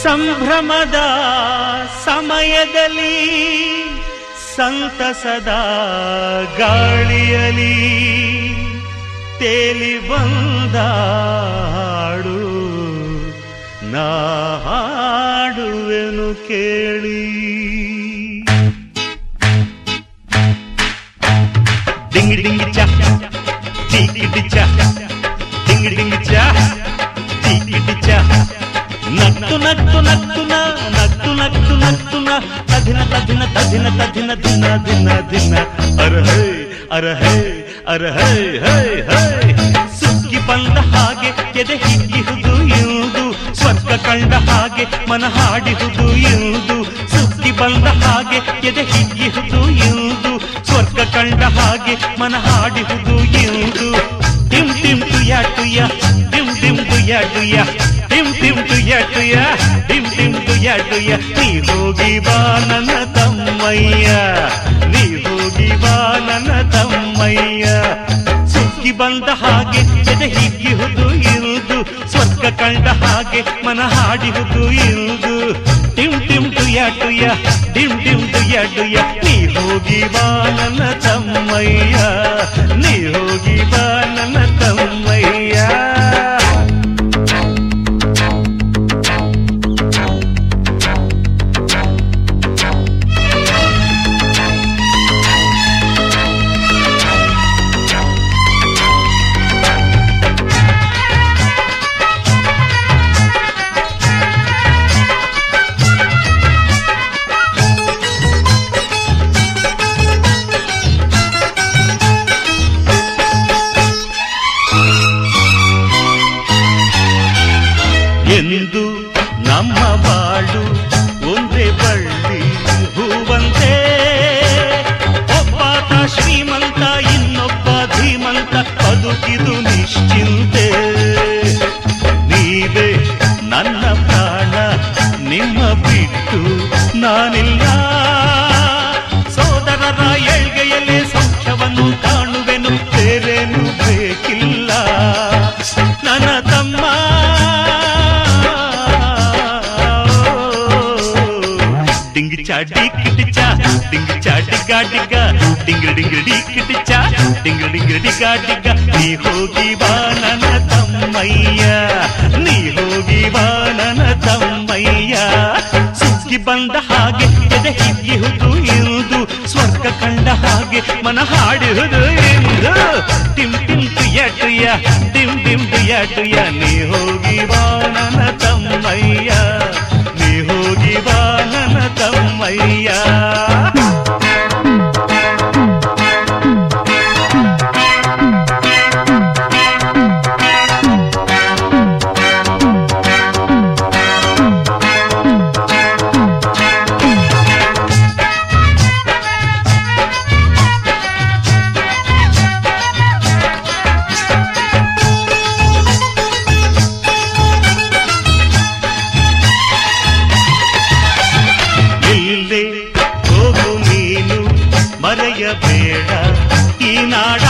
ಸಂಭ್ರಮದ ಸಮಯದಲ್ಲಿ ಸಂತಸದ ಗಾಳಿಯಲಿ ತೇಲಿ ಬಂದ ಹಾಡು ನಾ ಹಾಡುವೆನು ಕೇಳಿ. ಡಿಂಗಿ ಡಿಂಗಿ ಚಾ ಡಿಂಗಿ ಚಾ ಡಿಂಗಿ ಡಿಂಗಿ ಚಾ ಡಿಂಗಿ ಚಾ ನಕ್ತು ನಕ್ತು ನಕ್ತು ನ ನಕ್ತು ನಕ್ತು ನಕ್ತು ನ ತಧಿನ ತಧಿನ ತಧಿನ ತಧಿನ ದಿನ ದಿನ ದಿನ ಅರಹೈ ಅರಹೈ ಅರಹೈ ಹೈ ಹೈ. ಸುಗ್ಗಿ ಬಂದ ಹಾಗೆ ಎದೆ ಹಿಗ್ಗಿಹುದು ಇರುವುದು, ಸ್ವರ್ಗ ಕಂಡ ಹಾಗೆ ಮನ ಹಾಡಿಹುದು ಇರುವುದು. ಸುಗ್ಗಿ ಬಂದ ಹಾಗೆ ಎದೆ ಹಿಗ್ಗಿಹುದು ಇರುವುದು, ಸ್ವರ್ಗ ಕಂಡ ಹಾಗೆ ಮನ ಹಾಡಿಹುದು ಇರುವುದು. ಟಿಮ್ ಟಿಮ್ ಟುಯ ಟುಯ ಟಿಮ್ ಟಿಮ್ ಟುಯ ಟುಯ ಟಿಮ್ ಟಿಮ್ ಟುಯ ಟುಯ ಟಿಮ್ ಟಿಮ್ ಟುಯ ಟುಯ. ನೀ ಹೋಗಿ ಬಾ ನನ್ನ ತಮ್ಮಯ್ಯ, ನೀ ಹೋಗಿ ಬಾ ನನ್ನ ತಮ್ಮಯ್ಯ. ಸುಗ್ಗಿ ಬಂದ ಹಾಗೆ ಎದೆ ಹಿಗ್ಗಿಹುದು ಇರುವುದು, ಸ್ವರ್ಗ ಕಂಡ ಹಾಗೆ ಮನ ಹಾಡಿಹುದು ಇರುವುದು. ಟಿಮ್ ಟಿಮ್ ಟುಯ ಟುಯ ಟಿಮ್ ಟಿಮ್ ಟುಯ ಟುಯ. ನೀ ಹೋಗಿ ಬಾ ನನ್ನ ತಮ್ಮಯ್ಯ, ನೀ ಹೋಗಿ ಬಾ ನನ್ನ ತಮ್ಮಯ್ಯ. ಎಂದು ನಮ್ಮ ಬಾಳು ಒಂದೇ ಬಳ್ಳಿ ಹೂವಂತೆ, ಒಬ್ಬಾತ ಶ್ರೀಮಂತ ಇನ್ನೊಬ್ಬ ಧೀಮಂತ, ಬದುಕಿದು ನಿಶ್ಚಿಂತೆ. ನೀವೇ ನನ್ನ ಪ್ರಾಣ, ನಿಮ್ಮ ಬಿಟ್ಟು ನಾನಿಲ್ಲ. ಸೋದರರ ಏಳ್ಗೆಯಲ್ಲೇ ಸೌಖ್ಯವನ್ನು ಕಾಣುವೆನು, ಬೇರೇನು ಬೇಕಿಲ್ಲ. ನನ್ನ ತಮ್ಮ ಡಿಂಗಿ ಚಾ ಡಿಕ್ಕಿ ಚಾ ಡಿಂಗಿ ಚಾ ಡಿಗ್ಗ ಡಿಗ್ಗ ಡಿಂಗಿ ಡಿಂಗಿ ಡಿಕ್ಕಿ ಚಾ ಡಿಂಗಿ ಡಿಂಗಿ ಡಿಗ್ಗ ಡಿಗ್ಗ. ನೀ ಹೋಗಿ ಬಾ ನನ್ನ ತಮ್ಮಯ್ಯ, ನೀ ಹೋಗಿ ಬಾ ನನ್ನ ತಮ್ಮಯ್ಯ. ಸುಗ್ಗಿ ಬಂದ ಹಾಗೆ ಎದೆ ಹಿಗ್ಗಿಹುದು ಇರುವುದು, ಸ್ವರ್ಗ ಕಂಡ ಹಾಗೆ ಮನ ಹಾಡಿಹುದು ಎಂದು. ಟಿಮ್ ಟಿಮ್ ಟುಯ ಟುಯ ಟಿಮ್ ಟಿಮ್ ಟುಯ ಟುಯ. ನೀ ಹೋಗಿ ಬಾ ನನ್ನ ತಮ್ಮಯ್ಯ, ನೀ ಹೋಗಿ ಬಾ ನನ್ನ ತಮ್ಮಯ್ಯ. ಮರೆಯಬೇಡ ಈ ನಾಡ